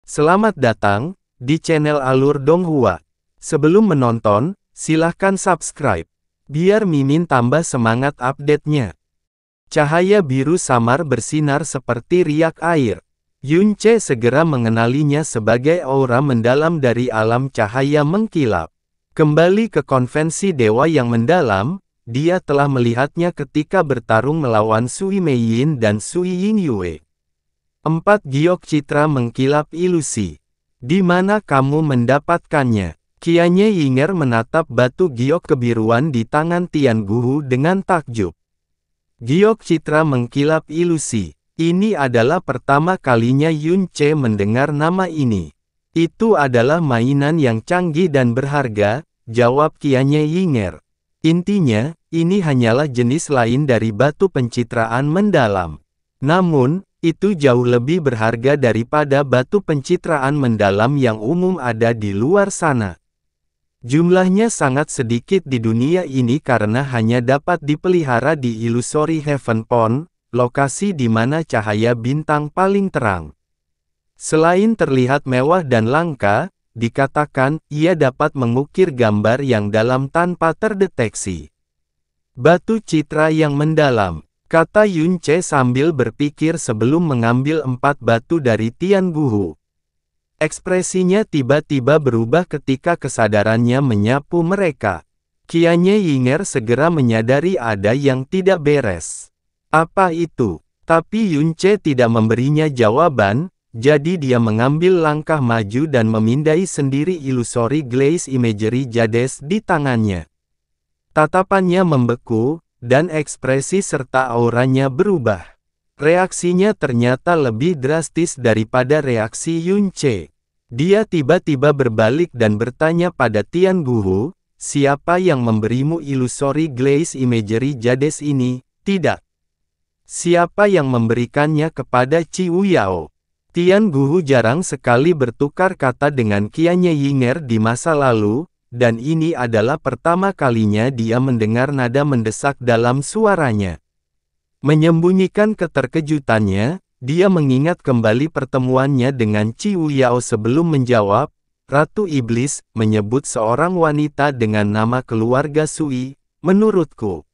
Selamat datang di channel Alur Donghua. Sebelum menonton, silahkan subscribe, biar Mimin tambah semangat update-nya. Cahaya biru samar bersinar seperti riak air. Yunce segera mengenalinya sebagai aura mendalam dari alam cahaya mengkilap. Kembali ke konvensi dewa yang mendalam, dia telah melihatnya ketika bertarung melawan Sui Meiyin dan Sui Yingyue. 4 giok citra mengkilap ilusi. Di mana kamu mendapatkannya? Qianye Yinger menatap batu giok kebiruan di tangan Tian Guhu dengan takjub. Giok citra mengkilap ilusi. Ini adalah pertama kalinya Yunce mendengar nama ini. Itu adalah mainan yang canggih dan berharga, jawab Qianye Yinger. Intinya, ini hanyalah jenis lain dari batu pencitraan mendalam. Namun, itu jauh lebih berharga daripada batu pencitraan mendalam yang umum ada di luar sana. Jumlahnya sangat sedikit di dunia ini karena hanya dapat dipelihara di Illusory Heaven Pond, lokasi di mana cahaya bintang paling terang. Selain terlihat mewah dan langka, dikatakan ia dapat mengukir gambar yang dalam tanpa terdeteksi. Batu citra yang mendalam, kata Yunce sambil berpikir sebelum mengambil 4 batu dari Tian Guhu. Ekspresinya tiba-tiba berubah ketika kesadarannya menyapu mereka. Qianye Yinger segera menyadari ada yang tidak beres. Apa itu? Tapi Yunce tidak memberinya jawaban, jadi dia mengambil langkah maju dan memindai sendiri Illusory Glaze Imagery Jades di tangannya. Tatapannya membeku, dan ekspresi serta auranya berubah. Reaksinya ternyata lebih drastis daripada reaksi Yunce. Dia tiba-tiba berbalik dan bertanya pada Tian Guhu, siapa yang memberimu Illusory Glaze Imagery Jades ini? Tidak. Siapa yang memberikannya kepada Qiu Yao? Tian Guhu jarang sekali bertukar kata dengan Qianye Yinger di masa lalu, dan ini adalah pertama kalinya dia mendengar nada mendesak dalam suaranya. Menyembunyikan keterkejutannya, dia mengingat kembali pertemuannya dengan Qiu Yao sebelum menjawab, Ratu Iblis menyebut seorang wanita dengan nama keluarga Sui, menurutku.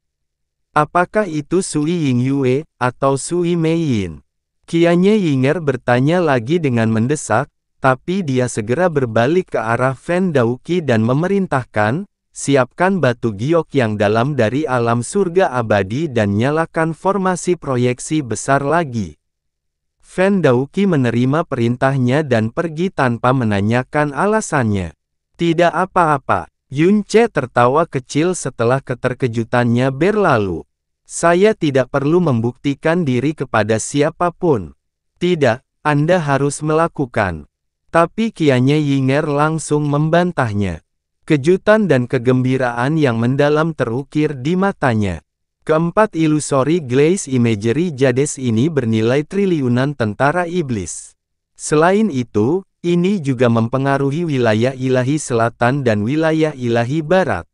Apakah itu Sui Yingyue, atau Sui Meiyin? Qianye Yinger bertanya lagi dengan mendesak, tapi dia segera berbalik ke arah Fen Daoqi dan memerintahkan, siapkan batu giok yang dalam dari alam surga abadi dan nyalakan formasi proyeksi besar lagi. Fen Daoqi menerima perintahnya dan pergi tanpa menanyakan alasannya. Tidak apa-apa, Yunce tertawa kecil setelah keterkejutannya berlalu. Saya tidak perlu membuktikan diri kepada siapapun. Tidak, Anda harus melakukan. Tapi Qianye Yinger langsung membantahnya. Kejutan dan kegembiraan yang mendalam terukir di matanya. Keempat Illusory Glaze Imagery Jades ini bernilai triliunan tentara iblis. Selain itu, ini juga mempengaruhi wilayah ilahi selatan dan wilayah ilahi barat.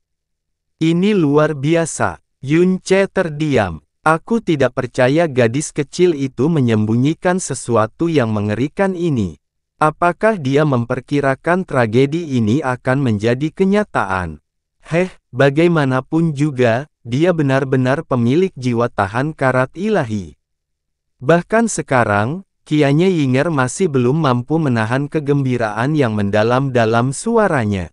Ini luar biasa. Yunce terdiam. Aku tidak percaya gadis kecil itu menyembunyikan sesuatu yang mengerikan ini. Apakah dia memperkirakan tragedi ini akan menjadi kenyataan? Bagaimanapun juga, dia benar-benar pemilik jiwa tahan karat ilahi. Bahkan sekarang, Qianye Yinger masih belum mampu menahan kegembiraan yang mendalam dalam suaranya.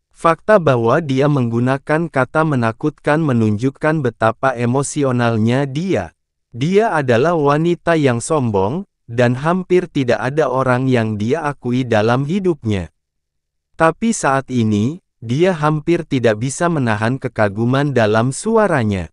Fakta bahwa dia menggunakan kata menakutkan menunjukkan betapa emosionalnya dia. Dia adalah wanita yang sombong, dan hampir tidak ada orang yang dia akui dalam hidupnya. Tapi saat ini, dia hampir tidak bisa menahan kekaguman dalam suaranya.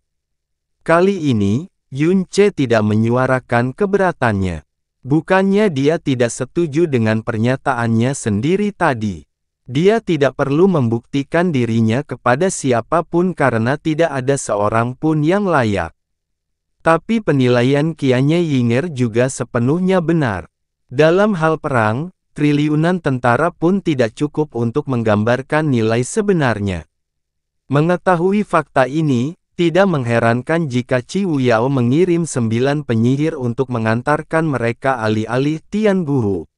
Kali ini, Yunce tidak menyuarakan keberatannya. Bukannya dia tidak setuju dengan pernyataannya sendiri tadi. Dia tidak perlu membuktikan dirinya kepada siapapun karena tidak ada seorang pun yang layak. Tapi penilaian Qianye Yinger juga sepenuhnya benar. Dalam hal perang, triliunan tentara pun tidak cukup untuk menggambarkan nilai sebenarnya. Mengetahui fakta ini, tidak mengherankan jika Qiu Yao mengirim 9 penyihir untuk mengantarkan mereka alih-alih Tian Guhu.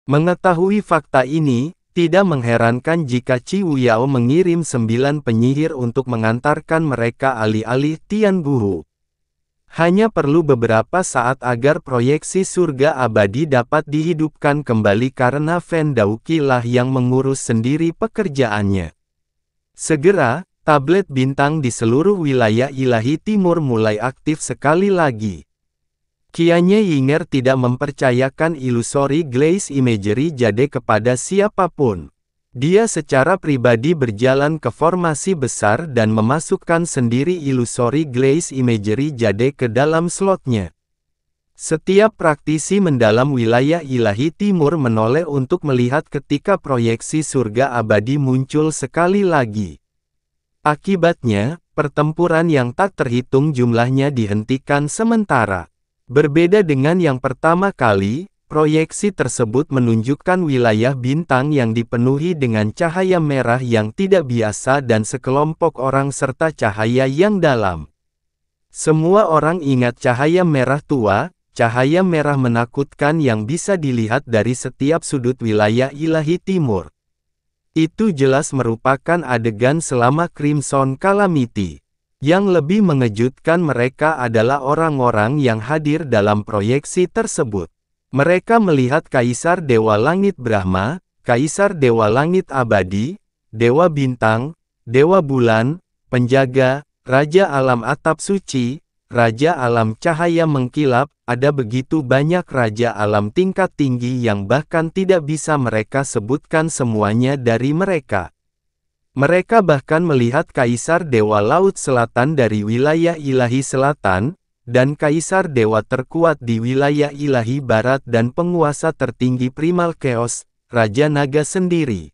Mengetahui fakta ini, tidak mengherankan jika Qi Wuyao mengirim 9 penyihir untuk mengantarkan mereka alih-alih Tian Guhu. Hanya perlu beberapa saat agar proyeksi surga abadi dapat dihidupkan kembali karena Fen Daoqi lah yang mengurus sendiri pekerjaannya. Segera, tablet bintang di seluruh wilayah ilahi timur mulai aktif sekali lagi. Qianye Yinger tidak mempercayakan Illusory Glaze Imagery Jade kepada siapapun. Dia secara pribadi berjalan ke formasi besar dan memasukkan sendiri Illusory Glaze Imagery Jade ke dalam slotnya. Setiap praktisi mendalam wilayah ilahi timur menoleh untuk melihat ketika proyeksi surga abadi muncul sekali lagi. Akibatnya, pertempuran yang tak terhitung jumlahnya dihentikan sementara. Berbeda dengan yang pertama kali, proyeksi tersebut menunjukkan wilayah bintang yang dipenuhi dengan cahaya merah yang tidak biasa dan sekelompok orang serta cahaya yang dalam. Semua orang ingat cahaya merah tua, cahaya merah menakutkan yang bisa dilihat dari setiap sudut wilayah ilahi timur. Itu jelas merupakan adegan selama Crimson Calamity. Yang lebih mengejutkan mereka adalah orang-orang yang hadir dalam proyeksi tersebut. Mereka melihat Kaisar Dewa Langit Brahma, Kaisar Dewa Langit Abadi, Dewa Bintang, Dewa Bulan, Penjaga, Raja Alam Atap Suci, Raja Alam Cahaya Mengkilap, ada begitu banyak Raja Alam tingkat tinggi yang bahkan tidak bisa mereka sebutkan semuanya dari mereka. Mereka bahkan melihat Kaisar Dewa Laut Selatan dari wilayah ilahi selatan, dan Kaisar Dewa terkuat di wilayah ilahi barat dan penguasa tertinggi Primal Chaos, Raja Naga sendiri.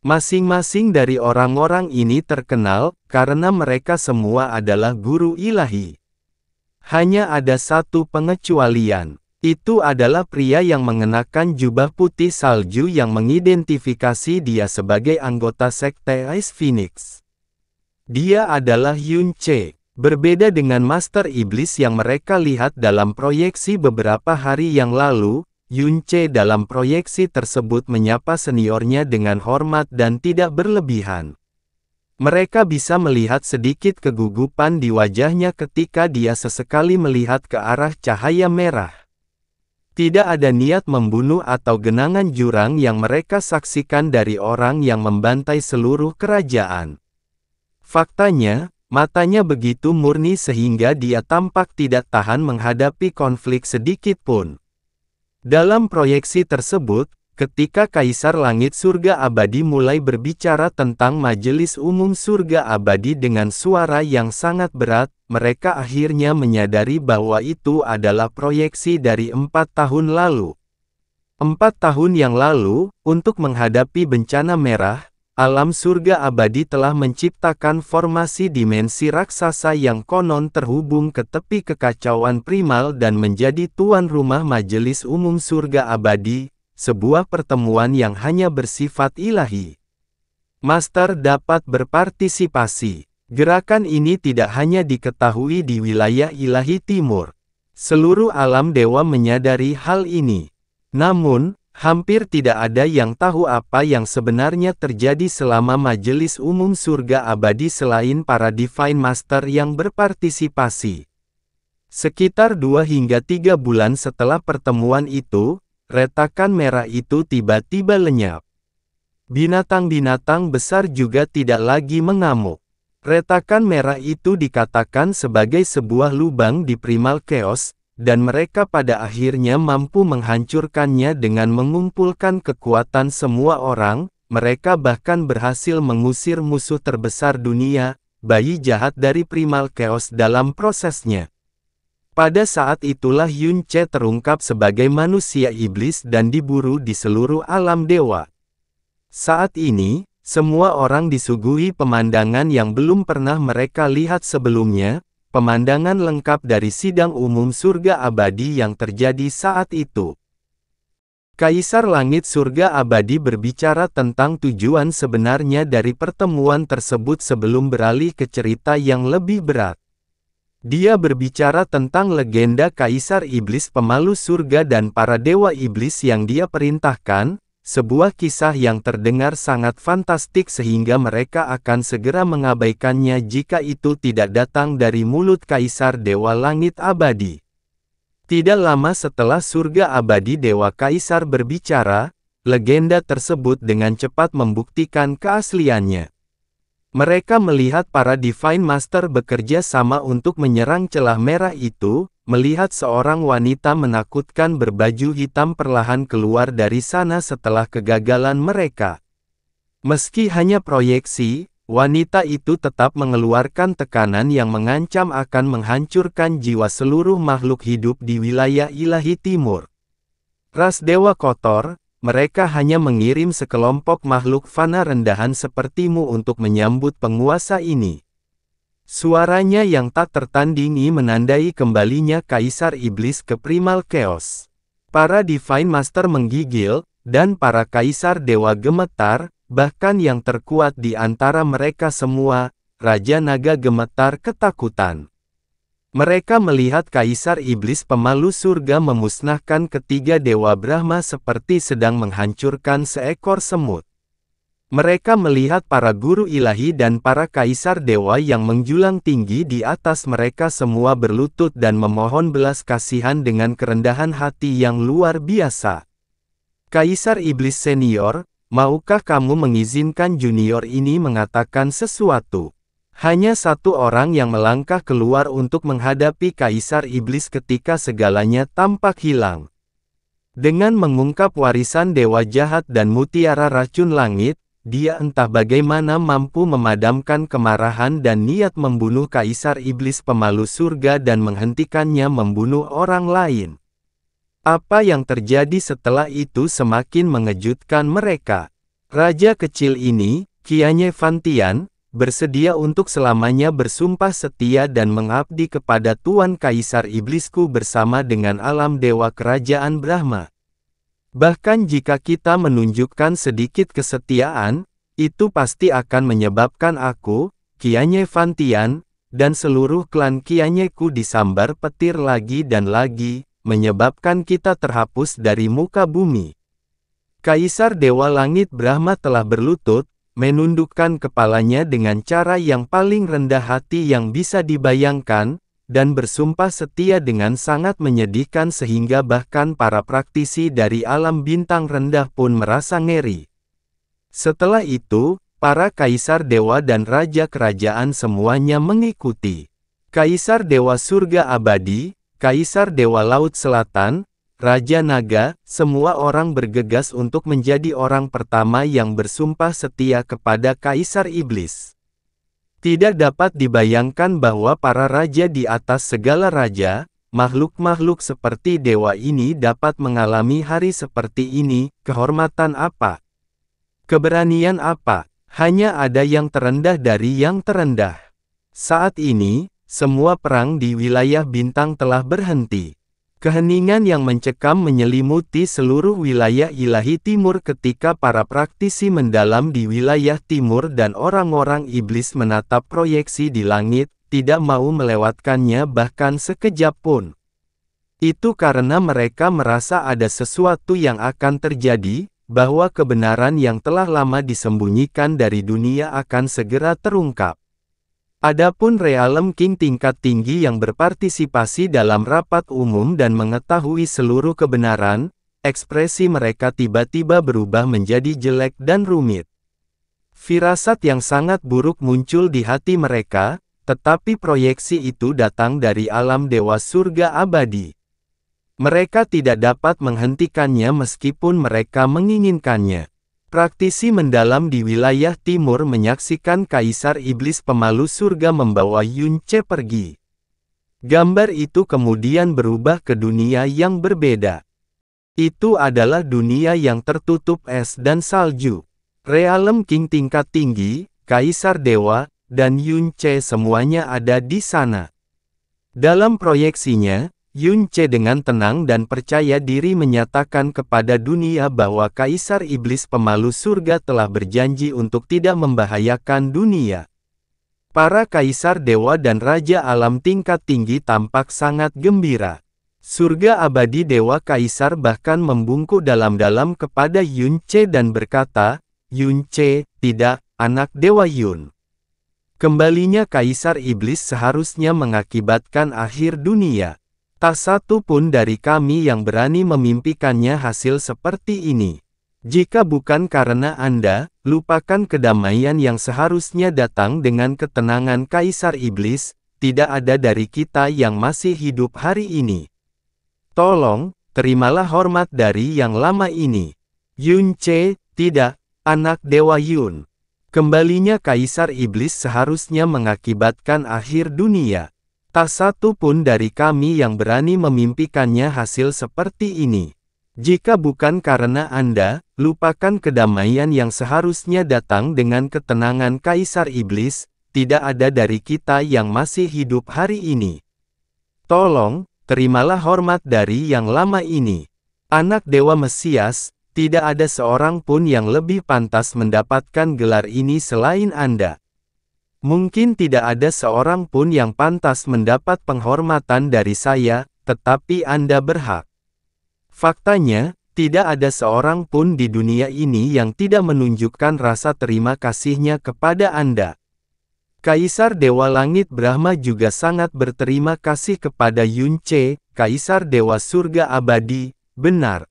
Masing-masing dari orang-orang ini terkenal, karena mereka semua adalah guru ilahi. Hanya ada satu pengecualian. Itu adalah pria yang mengenakan jubah putih salju yang mengidentifikasi dia sebagai anggota sekte Ice Phoenix. Dia adalah Yun Che. Berbeda dengan Master Iblis yang mereka lihat dalam proyeksi beberapa hari yang lalu, Yun Che dalam proyeksi tersebut menyapa seniornya dengan hormat dan tidak berlebihan. Mereka bisa melihat sedikit kegugupan di wajahnya ketika dia sesekali melihat ke arah cahaya merah. Tidak ada niat membunuh atau genangan jurang yang mereka saksikan dari orang yang membantai seluruh kerajaan. Faktanya, matanya begitu murni sehingga dia tampak tidak tahan menghadapi konflik sedikit pun. Dalam proyeksi tersebut, ketika Kaisar Langit Surga Abadi mulai berbicara tentang Majelis Umum Surga Abadi dengan suara yang sangat berat, mereka akhirnya menyadari bahwa itu adalah proyeksi dari 4 tahun lalu. 4 tahun yang lalu, untuk menghadapi bencana merah, alam surga abadi telah menciptakan formasi dimensi raksasa yang konon terhubung ke tepi kekacauan primal dan menjadi tuan rumah Majelis Umum Surga Abadi, sebuah pertemuan yang hanya bersifat ilahi. Master dapat berpartisipasi. Gerakan ini tidak hanya diketahui di wilayah ilahi timur. Seluruh alam dewa menyadari hal ini. Namun, hampir tidak ada yang tahu apa yang sebenarnya terjadi selama Majelis Umum Surga Abadi selain para Divine Master yang berpartisipasi. Sekitar 2 hingga 3 bulan setelah pertemuan itu, retakan merah itu tiba-tiba lenyap. Binatang-binatang besar juga tidak lagi mengamuk. Retakan merah itu dikatakan sebagai sebuah lubang di Primal Chaos, dan mereka pada akhirnya mampu menghancurkannya dengan mengumpulkan kekuatan semua orang. Mereka bahkan berhasil mengusir musuh terbesar dunia, bayi jahat dari Primal Chaos dalam prosesnya. Pada saat itulah Yun Che terungkap sebagai manusia iblis dan diburu di seluruh alam dewa. Saat ini, semua orang disuguhi pemandangan yang belum pernah mereka lihat sebelumnya, pemandangan lengkap dari sidang umum surga abadi yang terjadi saat itu. Kaisar Langit Surga Abadi berbicara tentang tujuan sebenarnya dari pertemuan tersebut sebelum beralih ke cerita yang lebih berat. Dia berbicara tentang legenda Kaisar Iblis pemalu surga dan para dewa iblis yang dia perintahkan, sebuah kisah yang terdengar sangat fantastik sehingga mereka akan segera mengabaikannya jika itu tidak datang dari mulut Kaisar Dewa Langit Abadi. Tidak lama setelah surga abadi Dewa Kaisar berbicara, legenda tersebut dengan cepat membuktikan keasliannya. Mereka melihat para Divine Master bekerja sama untuk menyerang celah merah itu, melihat seorang wanita menakutkan berbaju hitam perlahan keluar dari sana setelah kegagalan mereka. Meski hanya proyeksi, wanita itu tetap mengeluarkan tekanan yang mengancam akan menghancurkan jiwa seluruh makhluk hidup di wilayah ilahi timur. Ras Dewa Kotor, mereka hanya mengirim sekelompok makhluk fana rendahan sepertimu untuk menyambut penguasa ini. Suaranya yang tak tertandingi menandai kembalinya Kaisar Iblis ke Primal Chaos. Para Divine Master menggigil, dan para Kaisar Dewa gemetar, bahkan yang terkuat di antara mereka semua, Raja Naga gemetar ketakutan. Mereka melihat Kaisar Iblis pemalu surga memusnahkan ketiga Dewa Brahma seperti sedang menghancurkan seekor semut. Mereka melihat para guru ilahi dan para Kaisar Dewa yang menjulang tinggi di atas mereka semua berlutut dan memohon belas kasihan dengan kerendahan hati yang luar biasa. Kaisar Iblis Senior, maukah kamu mengizinkan junior ini mengatakan sesuatu? Hanya satu orang yang melangkah keluar untuk menghadapi Kaisar Iblis ketika segalanya tampak hilang. Dengan mengungkap warisan dewa jahat dan mutiara racun langit, dia entah bagaimana mampu memadamkan kemarahan dan niat membunuh Kaisar Iblis pemalu surga dan menghentikannya membunuh orang lain. Apa yang terjadi setelah itu semakin mengejutkan mereka. Raja kecil ini, Qianye Fantian, bersedia untuk selamanya bersumpah setia dan mengabdi kepada Tuan Kaisar Iblisku bersama dengan alam dewa kerajaan Brahma. Bahkan jika kita menunjukkan sedikit kesetiaan, itu pasti akan menyebabkan aku, Qianye Fantian, dan seluruh klan Qianye-ku disambar petir lagi dan lagi, menyebabkan kita terhapus dari muka bumi. Kaisar Dewa Langit Brahma telah berlutut, menundukkan kepalanya dengan cara yang paling rendah hati yang bisa dibayangkan, dan bersumpah setia dengan sangat menyedihkan sehingga bahkan para praktisi dari alam bintang rendah pun merasa ngeri. Setelah itu, para Kaisar Dewa dan Raja Kerajaan semuanya mengikuti. Kaisar Dewa Surga Abadi, Kaisar Dewa Laut Selatan, Raja Naga, semua orang bergegas untuk menjadi orang pertama yang bersumpah setia kepada Kaisar Iblis. Tidak dapat dibayangkan bahwa para raja di atas segala raja, makhluk-makhluk seperti dewa ini dapat mengalami hari seperti ini. Kehormatan apa? Keberanian apa? Hanya ada yang terendah dari yang terendah. Saat ini, semua perang di wilayah bintang telah berhenti. Keheningan yang mencekam menyelimuti seluruh wilayah ilahi timur ketika para praktisi mendalam di wilayah timur dan orang-orang iblis menatap proyeksi di langit, tidak mau melewatkannya bahkan sekejap pun. Itu karena mereka merasa ada sesuatu yang akan terjadi, bahwa kebenaran yang telah lama disembunyikan dari dunia akan segera terungkap. Adapun Realm King tingkat tinggi yang berpartisipasi dalam rapat umum dan mengetahui seluruh kebenaran, ekspresi mereka tiba-tiba berubah menjadi jelek dan rumit. Firasat yang sangat buruk muncul di hati mereka, tetapi proyeksi itu datang dari alam dewa surga abadi. Mereka tidak dapat menghentikannya meskipun mereka menginginkannya. Praktisi mendalam di wilayah timur menyaksikan Kaisar Iblis pemalu surga membawa Yun Ce pergi. Gambar itu kemudian berubah ke dunia yang berbeda. Itu adalah dunia yang tertutup es dan salju. Realm King tingkat tinggi, Kaisar Dewa, dan Yun Ce semuanya ada di sana. Dalam proyeksinya, Yun Ce dengan tenang dan percaya diri menyatakan kepada dunia bahwa Kaisar Iblis pemalu surga telah berjanji untuk tidak membahayakan dunia. Para kaisar dewa dan raja alam tingkat tinggi tampak sangat gembira. Surga abadi dewa kaisar bahkan membungkuk dalam-dalam kepada Yun Ce dan berkata, "Yun Ce, tidak, anak dewa Yun. Kembalinya kaisar iblis seharusnya mengakibatkan akhir dunia. Tak satu pun dari kami yang berani memimpikannya hasil seperti ini. Jika bukan karena Anda, lupakan kedamaian yang seharusnya datang dengan ketenangan kaisar iblis, tidak ada dari kita yang masih hidup hari ini. Tolong, terimalah hormat dari yang lama ini." Yun Ce, tidak, anak dewa Yun. Kembalinya kaisar iblis seharusnya mengakibatkan akhir dunia. Tak satu pun dari kami yang berani memimpikannya hasil seperti ini. Jika bukan karena Anda, lupakan kedamaian yang seharusnya datang dengan ketenangan kaisar iblis, tidak ada dari kita yang masih hidup hari ini. Tolong, terimalah hormat dari yang lama ini. Anak dewa Mesias, tidak ada seorang pun yang lebih pantas mendapatkan gelar ini selain Anda. Mungkin tidak ada seorang pun yang pantas mendapat penghormatan dari saya, tetapi Anda berhak. Faktanya, tidak ada seorang pun di dunia ini yang tidak menunjukkan rasa terima kasihnya kepada Anda. Kaisar Dewa Langit Brahma juga sangat berterima kasih kepada Yun Ce, Kaisar Dewa Surga Abadi. Benar.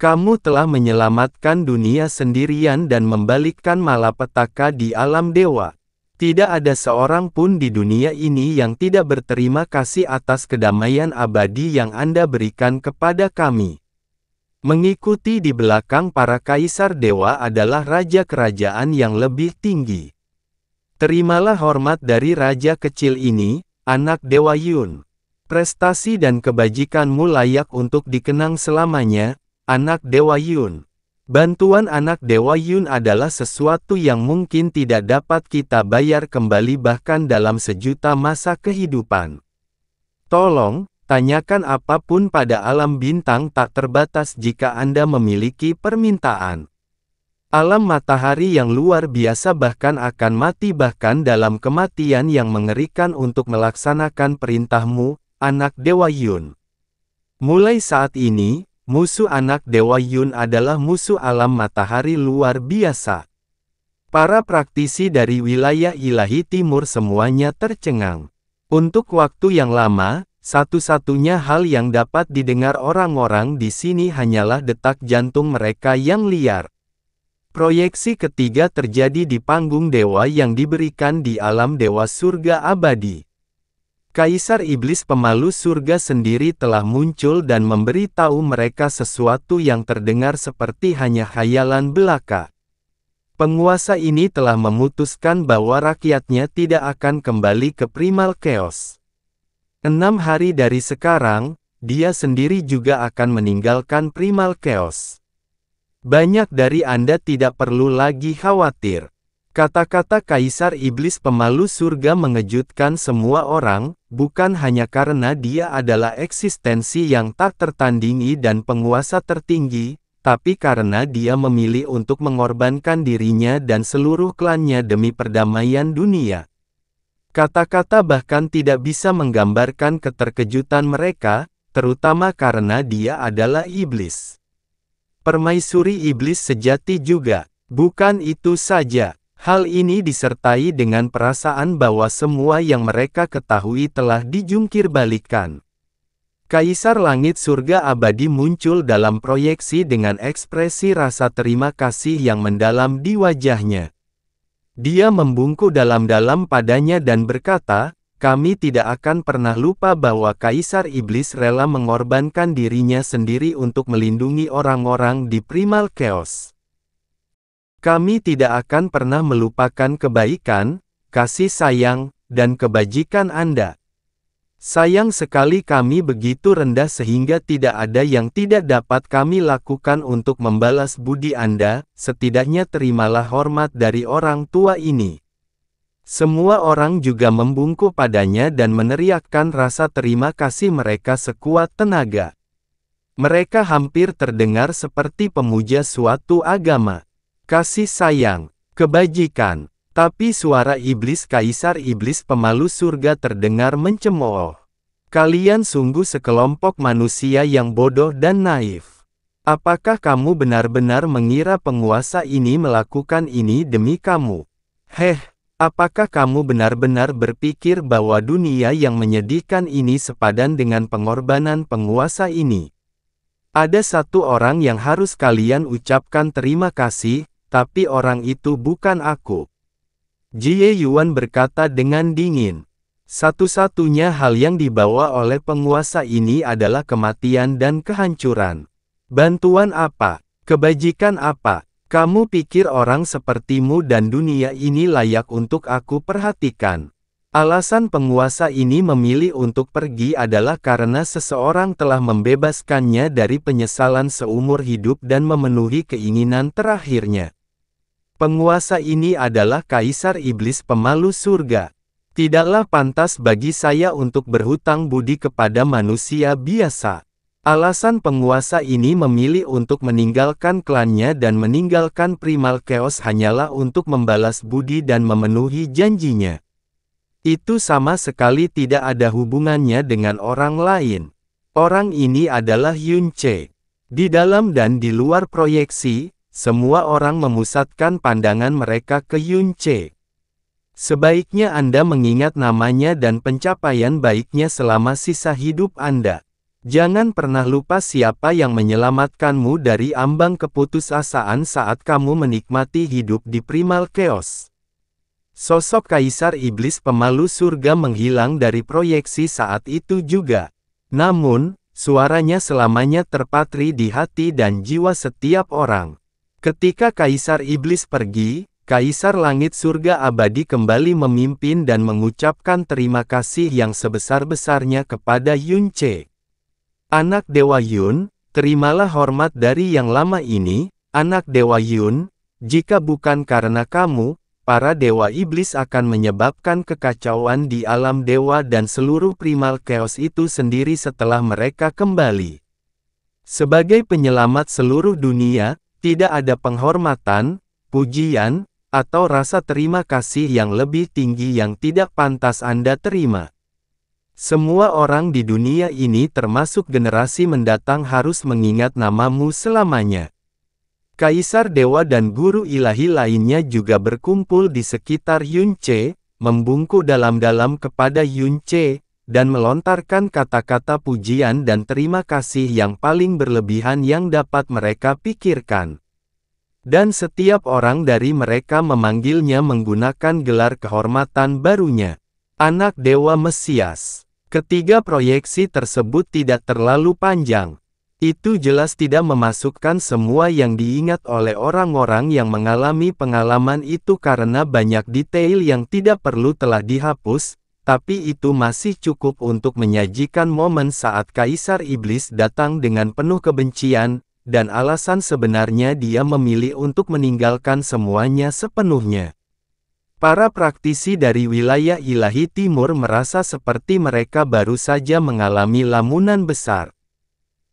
Kamu telah menyelamatkan dunia sendirian dan membalikkan malapetaka di alam dewa. Tidak ada seorang pun di dunia ini yang tidak berterima kasih atas kedamaian abadi yang Anda berikan kepada kami. Mengikuti di belakang para kaisar dewa adalah raja kerajaan yang lebih tinggi. Terimalah hormat dari raja kecil ini, anak dewa Yun. Prestasi dan kebajikanmu layak untuk dikenang selamanya, anak dewa Yun. Bantuan anak dewa Yun adalah sesuatu yang mungkin tidak dapat kita bayar kembali bahkan dalam sejuta masa kehidupan. Tolong, tanyakan apapun pada alam bintang tak terbatas jika Anda memiliki permintaan. Alam matahari yang luar biasa bahkan akan mati bahkan dalam kematian yang mengerikan untuk melaksanakan perintahmu, anak dewa Yun. Mulai saat ini, musuh anak dewa Yun adalah musuh alam matahari luar biasa. Para praktisi dari wilayah ilahi timur semuanya tercengang. Untuk waktu yang lama, satu-satunya hal yang dapat didengar orang-orang di sini hanyalah detak jantung mereka yang liar. Proyeksi ketiga terjadi di panggung dewa yang diberikan di alam dewa surga abadi. Kaisar Iblis pemalu surga sendiri telah muncul dan memberitahu mereka sesuatu yang terdengar seperti hanya khayalan belaka. Penguasa ini telah memutuskan bahwa rakyatnya tidak akan kembali ke primal chaos. 6 hari dari sekarang, dia sendiri juga akan meninggalkan primal chaos. Banyak dari Anda tidak perlu lagi khawatir. Kata-kata Kaisar Iblis pemalu surga mengejutkan semua orang, bukan hanya karena dia adalah eksistensi yang tak tertandingi dan penguasa tertinggi, tapi karena dia memilih untuk mengorbankan dirinya dan seluruh klannya demi perdamaian dunia. Kata-kata bahkan tidak bisa menggambarkan keterkejutan mereka, terutama karena dia adalah iblis. Permaisuri iblis sejati juga. Bukan itu saja. Hal ini disertai dengan perasaan bahwa semua yang mereka ketahui telah dijungkir balikan. Kaisar Langit Surga Abadi muncul dalam proyeksi dengan ekspresi rasa terima kasih yang mendalam di wajahnya. Dia membungkuk dalam-dalam padanya dan berkata, "Kami tidak akan pernah lupa bahwa Kaisar Iblis rela mengorbankan dirinya sendiri untuk melindungi orang-orang di Primal Chaos. Kami tidak akan pernah melupakan kebaikan, kasih sayang, dan kebajikan Anda. Sayang sekali kami begitu rendah sehingga tidak ada yang tidak dapat kami lakukan untuk membalas budi Anda, setidaknya terimalah hormat dari orang tua ini." Semua orang juga membungkuk padanya dan meneriakkan rasa terima kasih mereka sekuat tenaga. Mereka hampir terdengar seperti pemuja suatu agama. Kasih sayang, kebajikan, Tapi suara iblis Kaisar Iblis pemalu surga terdengar mencemooh. Kalian sungguh sekelompok manusia yang bodoh dan naif. Apakah kamu benar-benar mengira penguasa ini melakukan ini demi kamu? Apakah kamu benar-benar berpikir bahwa dunia yang menyedihkan ini sepadan dengan pengorbanan penguasa ini? Ada satu orang yang harus kalian ucapkan terima kasih, tapi orang itu bukan aku. Jie Yuan berkata dengan dingin. Satu-satunya hal yang dibawa oleh penguasa ini adalah kematian dan kehancuran. Bantuan apa? Kebajikan apa? Kamu pikir orang sepertimu dan dunia ini layak untuk aku perhatikan? Alasan penguasa ini memilih untuk pergi adalah karena seseorang telah membebaskannya dari penyesalan seumur hidup dan memenuhi keinginan terakhirnya. Penguasa ini adalah Kaisar Iblis pemalu surga. Tidaklah pantas bagi saya untuk berhutang budi kepada manusia biasa. Alasan penguasa ini memilih untuk meninggalkan klannya dan meninggalkan Primal Chaos hanyalah untuk membalas budi dan memenuhi janjinya. Itu sama sekali tidak ada hubungannya dengan orang lain. Orang ini adalah Yun Ce. Di dalam dan di luar proyeksi, semua orang memusatkan pandangan mereka ke Yun Ce. Sebaiknya Anda mengingat namanya dan pencapaian baiknya selama sisa hidup Anda. Jangan pernah lupa siapa yang menyelamatkanmu dari ambang keputusasaan saat kamu menikmati hidup di Primal Chaos. Sosok Kaisar Iblis pemalu surga menghilang dari proyeksi saat itu juga. Namun, suaranya selamanya terpatri di hati dan jiwa setiap orang. Ketika Kaisar Iblis pergi, Kaisar Langit Surga Abadi kembali memimpin dan mengucapkan terima kasih yang sebesar-besarnya kepada Yun Ce. Anak Dewa Yun, terimalah hormat dari yang lama ini, anak Dewa Yun. Jika bukan karena kamu, para Dewa Iblis akan menyebabkan kekacauan di alam dewa dan seluruh Primal Chaos itu sendiri setelah mereka kembali. Sebagai penyelamat seluruh dunia, tidak ada penghormatan, pujian, atau rasa terima kasih yang lebih tinggi yang tidak pantas Anda terima. Semua orang di dunia ini termasuk generasi mendatang harus mengingat namamu selamanya. Kaisar Dewa dan guru ilahi lainnya juga berkumpul di sekitar Yun Ce, membungkuk dalam-dalam kepada Yun Ce, dan melontarkan kata-kata pujian dan terima kasih yang paling berlebihan yang dapat mereka pikirkan. Dan setiap orang dari mereka memanggilnya menggunakan gelar kehormatan barunya, Anak Dewa Mesias. Ketiga proyeksi tersebut tidak terlalu panjang. Itu jelas tidak memasukkan semua yang diingat oleh orang-orang yang mengalami pengalaman itu karena banyak detail yang tidak perlu telah dihapus, tapi itu masih cukup untuk menyajikan momen saat Kaisar Iblis datang dengan penuh kebencian, dan alasan sebenarnya dia memilih untuk meninggalkan semuanya sepenuhnya. Para praktisi dari wilayah ilahi timur merasa seperti mereka baru saja mengalami lamunan besar.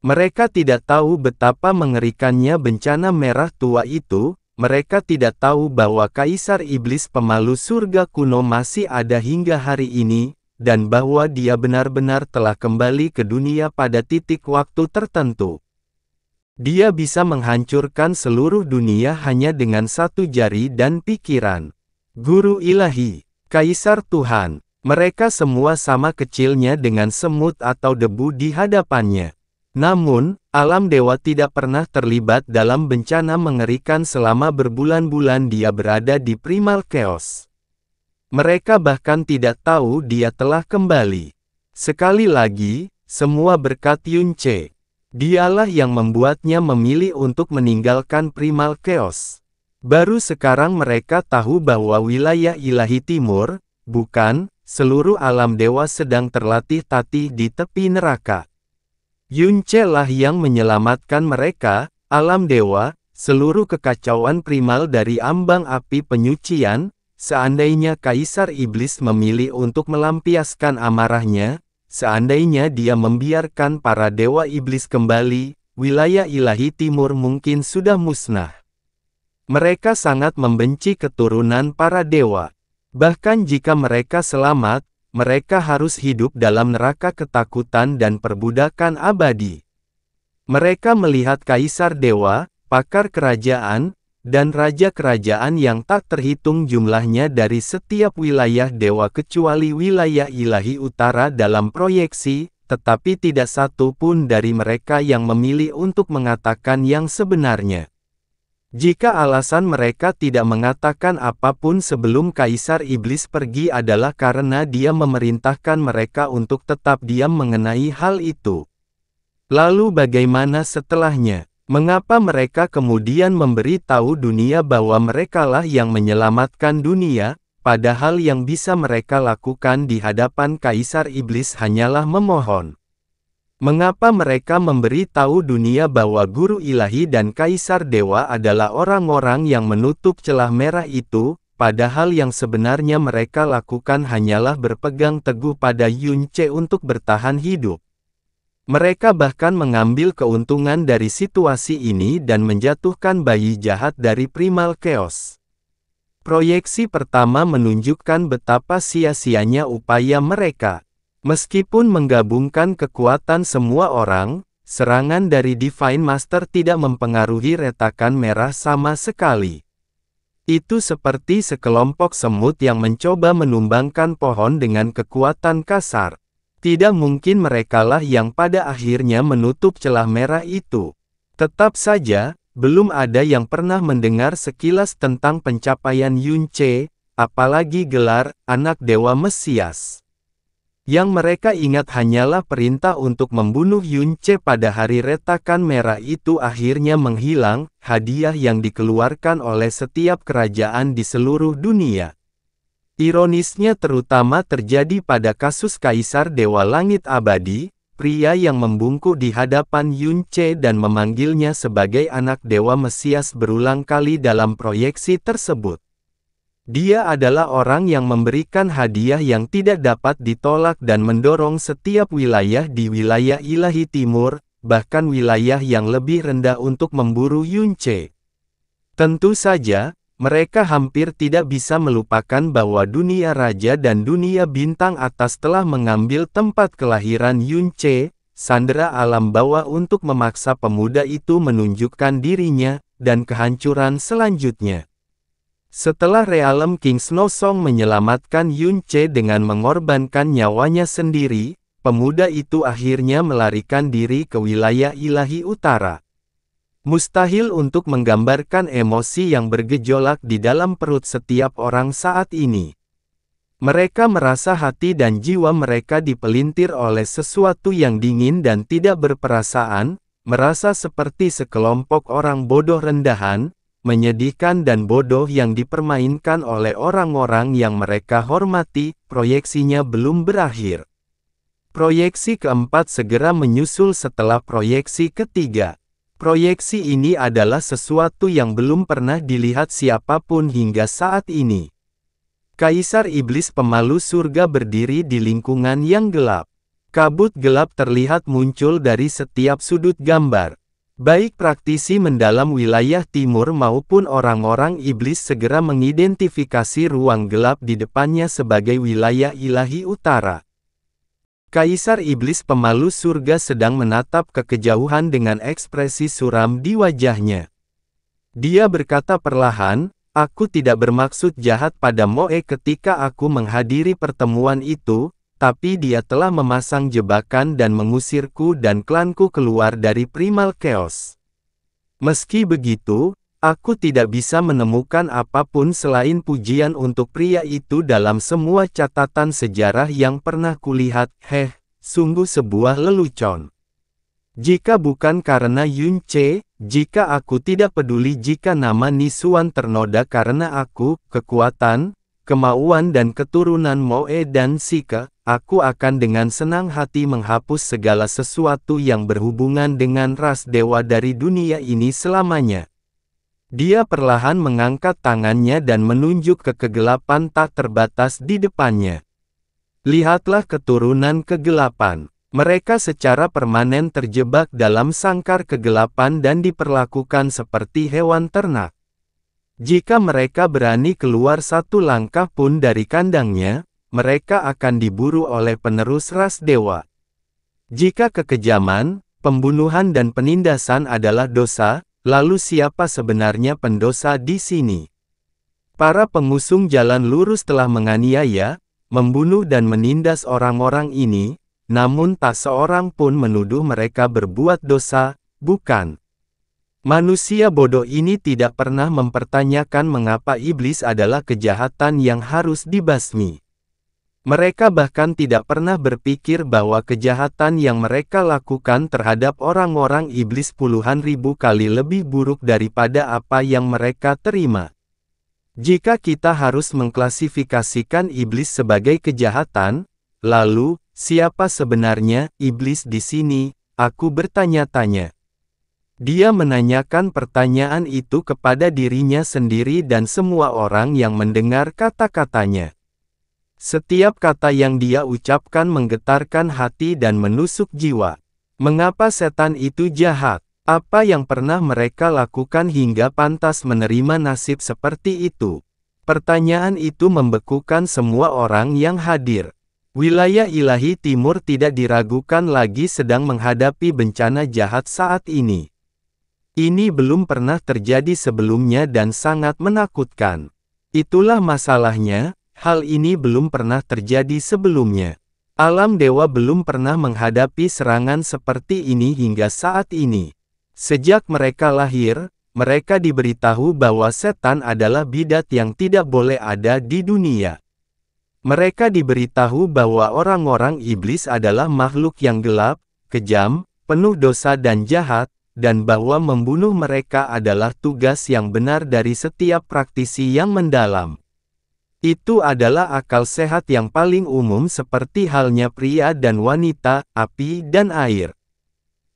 Mereka tidak tahu betapa mengerikannya bencana merah tua itu, mereka tidak tahu bahwa Kaisar Iblis pemalu surga kuno masih ada hingga hari ini, dan bahwa dia benar-benar telah kembali ke dunia pada titik waktu tertentu. Dia bisa menghancurkan seluruh dunia hanya dengan satu jari dan pikiran. Guru ilahi, Kaisar Tuhan, mereka semua sama kecilnya dengan semut atau debu di hadapannya. Namun, alam dewa tidak pernah terlibat dalam bencana mengerikan selama berbulan-bulan dia berada di Primal Chaos. Mereka bahkan tidak tahu dia telah kembali. Sekali lagi, semua berkat Yun Ce. Dialah yang membuatnya memilih untuk meninggalkan Primal Chaos. Baru sekarang mereka tahu bahwa wilayah ilahi timur, bukan, seluruh alam dewa sedang terlatih-tatih di tepi neraka. Yun Ce lah yang menyelamatkan mereka, alam dewa, seluruh kekacauan primal dari ambang api penyucian. Seandainya Kaisar Iblis memilih untuk melampiaskan amarahnya, seandainya dia membiarkan para dewa iblis kembali, wilayah ilahi timur mungkin sudah musnah. Mereka sangat membenci keturunan para dewa. Bahkan jika mereka selamat, mereka harus hidup dalam neraka ketakutan dan perbudakan abadi. Mereka melihat kaisar dewa, pakar kerajaan, dan raja kerajaan yang tak terhitung jumlahnya dari setiap wilayah dewa kecuali wilayah ilahi utara dalam proyeksi, tetapi tidak satu pun dari mereka yang memilih untuk mengatakan yang sebenarnya. Jika alasan mereka tidak mengatakan apapun sebelum Kaisar Iblis pergi adalah karena dia memerintahkan mereka untuk tetap diam mengenai hal itu. Lalu bagaimana setelahnya? Mengapa mereka kemudian memberi tahu dunia bahwa merekalah yang menyelamatkan dunia, padahal yang bisa mereka lakukan di hadapan Kaisar Iblis hanyalah memohon? Mengapa mereka memberi tahu dunia bahwa guru ilahi dan kaisar dewa adalah orang-orang yang menutup celah merah itu, padahal yang sebenarnya mereka lakukan hanyalah berpegang teguh pada Yunce untuk bertahan hidup? Mereka bahkan mengambil keuntungan dari situasi ini dan menjatuhkan bayi jahat dari Primal Chaos. Proyeksi pertama menunjukkan betapa sia-sianya upaya mereka. Meskipun menggabungkan kekuatan semua orang, serangan dari Divine Master tidak mempengaruhi retakan merah sama sekali. Itu seperti sekelompok semut yang mencoba menumbangkan pohon dengan kekuatan kasar. Tidak mungkin merekalah yang pada akhirnya menutup celah merah itu. Tetap saja, belum ada yang pernah mendengar sekilas tentang pencapaian Yunce, apalagi gelar anak dewa Mesias. Yang mereka ingat hanyalah perintah untuk membunuh Yunce pada hari retakan merah itu akhirnya menghilang, hadiah yang dikeluarkan oleh setiap kerajaan di seluruh dunia. Ironisnya terutama terjadi pada kasus Kaisar Dewa Langit Abadi, pria yang membungkuk di hadapan Yunce dan memanggilnya sebagai anak dewa Mesias berulang kali dalam proyeksi tersebut. Dia adalah orang yang memberikan hadiah yang tidak dapat ditolak dan mendorong setiap wilayah di wilayah ilahi timur, bahkan wilayah yang lebih rendah untuk memburu Yunce. Tentu saja, mereka hampir tidak bisa melupakan bahwa dunia raja dan dunia bintang atas telah mengambil tempat kelahiran Yunce, sandera alam bawah untuk memaksa pemuda itu menunjukkan dirinya, dan kehancuran selanjutnya. Setelah Realm King Snowsong menyelamatkan Yunce dengan mengorbankan nyawanya sendiri, pemuda itu akhirnya melarikan diri ke wilayah ilahi utara. Mustahil untuk menggambarkan emosi yang bergejolak di dalam perut setiap orang saat ini. Mereka merasa hati dan jiwa mereka dipelintir oleh sesuatu yang dingin dan tidak berperasaan, merasa seperti sekelompok orang bodoh rendahan, menyedihkan dan bodoh yang dipermainkan oleh orang-orang yang mereka hormati. Proyeksinya belum berakhir. Proyeksi keempat segera menyusul setelah proyeksi ketiga. Proyeksi ini adalah sesuatu yang belum pernah dilihat siapapun hingga saat ini. Kaisar Iblis pemalu surga berdiri di lingkungan yang gelap. Kabut gelap terlihat muncul dari setiap sudut gambar. Baik praktisi mendalam wilayah timur maupun orang-orang iblis segera mengidentifikasi ruang gelap di depannya sebagai wilayah ilahi utara. Kaisar Iblis pemalu surga sedang menatap ke kejauhan dengan ekspresi suram di wajahnya. Dia berkata perlahan, "Aku tidak bermaksud jahat pada Moe ketika aku menghadiri pertemuan itu, tapi dia telah memasang jebakan dan mengusirku dan klanku keluar dari Primal Chaos. Meski begitu, aku tidak bisa menemukan apapun selain pujian untuk pria itu dalam semua catatan sejarah yang pernah kulihat. Sungguh sebuah lelucon. Jika bukan karena Yunce, jika aku tidak peduli jika nama Nisuan ternoda karena aku, kekuatan, kemauan dan keturunan Moe dan Sike, aku akan dengan senang hati menghapus segala sesuatu yang berhubungan dengan ras dewa dari dunia ini selamanya." Dia perlahan mengangkat tangannya dan menunjuk ke kegelapan tak terbatas di depannya. Lihatlah keturunan kegelapan. Mereka secara permanen terjebak dalam sangkar kegelapan dan diperlakukan seperti hewan ternak. Jika mereka berani keluar satu langkah pun dari kandangnya, mereka akan diburu oleh penerus ras dewa. Jika kekejaman, pembunuhan dan penindasan adalah dosa, lalu siapa sebenarnya pendosa di sini? Para pengusung jalan lurus telah menganiaya, membunuh dan menindas orang-orang ini, namun tak seorang pun menuduh mereka berbuat dosa, bukan? Manusia bodoh ini tidak pernah mempertanyakan mengapa iblis adalah kejahatan yang harus dibasmi. Mereka bahkan tidak pernah berpikir bahwa kejahatan yang mereka lakukan terhadap orang-orang iblis puluhan ribu kali lebih buruk daripada apa yang mereka terima. Jika kita harus mengklasifikasikan iblis sebagai kejahatan, lalu, siapa sebenarnya iblis di sini? Aku bertanya-tanya. Dia menanyakan pertanyaan itu kepada dirinya sendiri dan semua orang yang mendengar kata-katanya. Setiap kata yang dia ucapkan menggetarkan hati dan menusuk jiwa. Mengapa setan itu jahat? Apa yang pernah mereka lakukan hingga pantas menerima nasib seperti itu? Pertanyaan itu membekukan semua orang yang hadir. Wilayah ilahi timur tidak diragukan lagi sedang menghadapi bencana jahat saat ini. Ini belum pernah terjadi sebelumnya dan sangat menakutkan. Itulah masalahnya. Hal ini belum pernah terjadi sebelumnya. Alam dewa belum pernah menghadapi serangan seperti ini hingga saat ini. Sejak mereka lahir, mereka diberitahu bahwa setan adalah bidat yang tidak boleh ada di dunia. Mereka diberitahu bahwa orang-orang iblis adalah makhluk yang gelap, kejam, penuh dosa dan jahat, dan bahwa membunuh mereka adalah tugas yang benar dari setiap praktisi yang mendalam. Itu adalah akal sehat yang paling umum seperti halnya pria dan wanita, api dan air.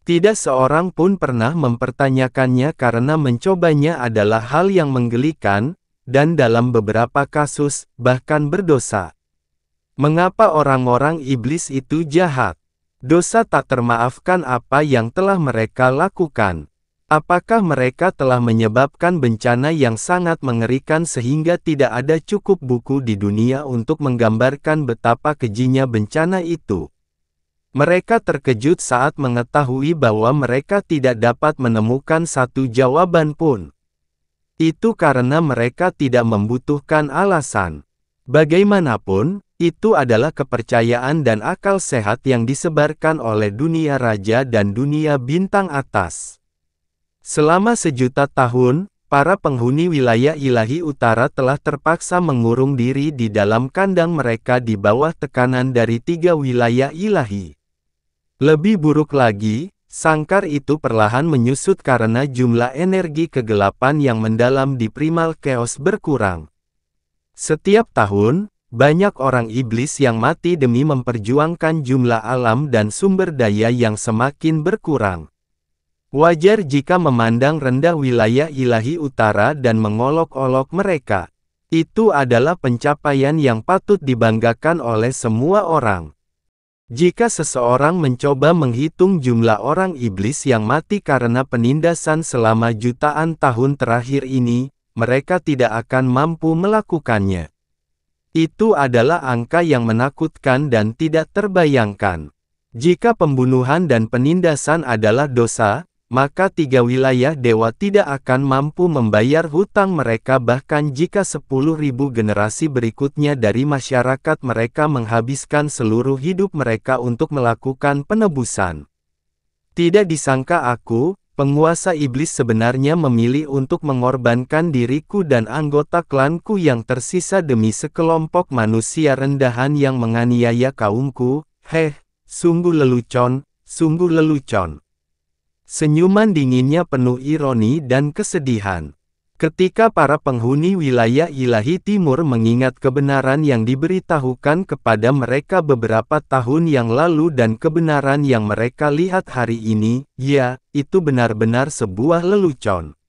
Tidak seorang pun pernah mempertanyakannya karena mencobanya adalah hal yang menggelikan, dan dalam beberapa kasus, bahkan berdosa. Mengapa orang-orang iblis itu jahat? Dosa tak termaafkan apa yang telah mereka lakukan. Apakah mereka telah menyebabkan bencana yang sangat mengerikan sehingga tidak ada cukup buku di dunia untuk menggambarkan betapa kejinya bencana itu? Mereka terkejut saat mengetahui bahwa mereka tidak dapat menemukan satu jawaban pun. Itu karena mereka tidak membutuhkan alasan. Bagaimanapun, itu adalah kepercayaan dan akal sehat yang disebarkan oleh dunia raja dan dunia bintang atas. Selama sejuta tahun, para penghuni wilayah ilahi utara telah terpaksa mengurung diri di dalam kandang mereka di bawah tekanan dari 3 wilayah ilahi. Lebih buruk lagi, sangkar itu perlahan menyusut karena jumlah energi kegelapan yang mendalam di primal chaos berkurang. Setiap tahun, banyak orang iblis yang mati demi memperjuangkan jumlah alam dan sumber daya yang semakin berkurang. Wajar jika memandang rendah wilayah ilahi utara dan mengolok-olok mereka. Itu adalah pencapaian yang patut dibanggakan oleh semua orang. Jika seseorang mencoba menghitung jumlah orang iblis yang mati karena penindasan selama jutaan tahun terakhir ini, mereka tidak akan mampu melakukannya. Itu adalah angka yang menakutkan dan tidak terbayangkan. Jika pembunuhan dan penindasan adalah dosa, maka 3 wilayah dewa tidak akan mampu membayar hutang mereka bahkan jika 10.000 generasi berikutnya dari masyarakat mereka menghabiskan seluruh hidup mereka untuk melakukan penebusan. Tidak disangka aku, penguasa iblis sebenarnya memilih untuk mengorbankan diriku dan anggota klanku yang tersisa demi sekelompok manusia rendahan yang menganiaya kaumku. Sungguh lelucon, sungguh lelucon. Senyuman dinginnya penuh ironi dan kesedihan. Ketika para penghuni wilayah ilahi timur mengingat kebenaran yang diberitahukan kepada mereka beberapa tahun yang lalu dan kebenaran yang mereka lihat hari ini, ya, itu benar-benar sebuah lelucon.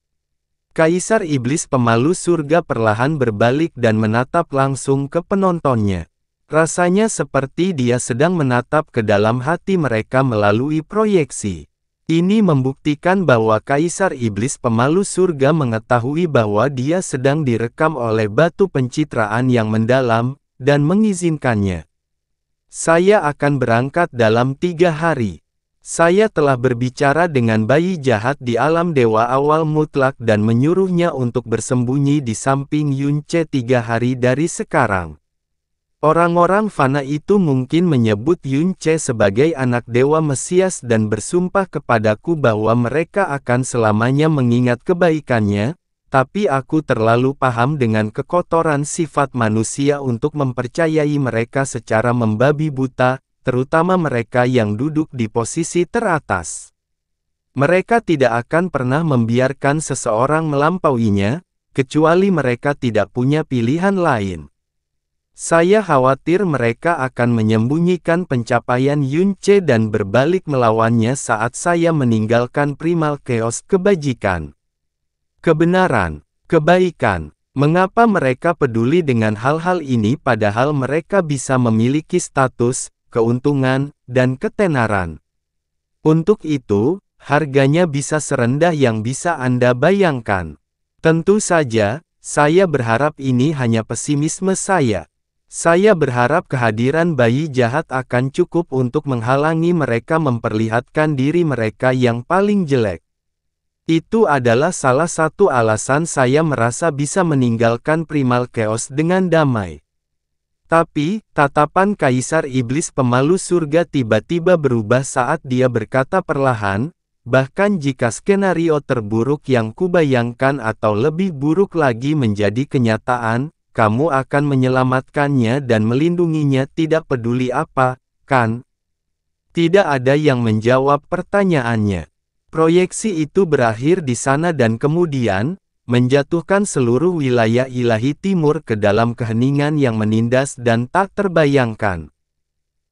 Kaisar iblis pemalu surga perlahan berbalik dan menatap langsung ke penontonnya. Rasanya seperti dia sedang menatap ke dalam hati mereka melalui proyeksi. Ini membuktikan bahwa Kaisar Iblis Pemalu Surga mengetahui bahwa dia sedang direkam oleh batu pencitraan yang mendalam, dan mengizinkannya. Saya akan berangkat dalam 3 hari. Saya telah berbicara dengan bayi jahat di alam dewa awal mutlak dan menyuruhnya untuk bersembunyi di samping Yunce 3 hari dari sekarang. Orang-orang fana itu mungkin menyebut Yunce sebagai anak dewa Mesias dan bersumpah kepadaku bahwa mereka akan selamanya mengingat kebaikannya, tapi aku terlalu paham dengan kekotoran sifat manusia untuk mempercayai mereka secara membabi buta, terutama mereka yang duduk di posisi teratas. Mereka tidak akan pernah membiarkan seseorang melampauinya, kecuali mereka tidak punya pilihan lain. Saya khawatir mereka akan menyembunyikan pencapaian Yunce dan berbalik melawannya saat saya meninggalkan primal chaos kebajikan. Kebenaran, kebaikan. Mengapa mereka peduli dengan hal-hal ini padahal mereka bisa memiliki status, keuntungan, dan ketenaran? Untuk itu, harganya bisa serendah yang bisa Anda bayangkan. Tentu saja, saya berharap ini hanya pesimisme saya. Saya berharap kehadiran bayi jahat akan cukup untuk menghalangi mereka memperlihatkan diri mereka yang paling jelek. Itu adalah salah satu alasan saya merasa bisa meninggalkan primal chaos dengan damai. Tapi, tatapan Kaisar Iblis Pemalu Surga tiba-tiba berubah saat dia berkata perlahan, bahkan jika skenario terburuk yang kubayangkan atau lebih buruk lagi menjadi kenyataan, kamu akan menyelamatkannya dan melindunginya tidak peduli apa, kan? Tidak ada yang menjawab pertanyaannya. Proyeksi itu berakhir di sana dan kemudian, menjatuhkan seluruh wilayah ilahi timur ke dalam keheningan yang menindas dan tak terbayangkan.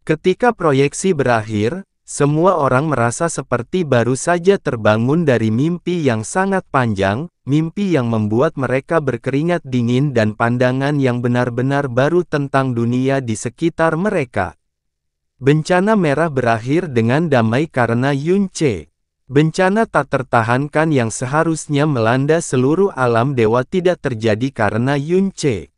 Ketika proyeksi berakhir, semua orang merasa seperti baru saja terbangun dari mimpi yang sangat panjang, mimpi yang membuat mereka berkeringat dingin dan pandangan yang benar-benar baru tentang dunia di sekitar mereka. Bencana merah berakhir dengan damai karena Yunce. Bencana tak tertahankan yang seharusnya melanda seluruh alam dewa tidak terjadi karena Yunce.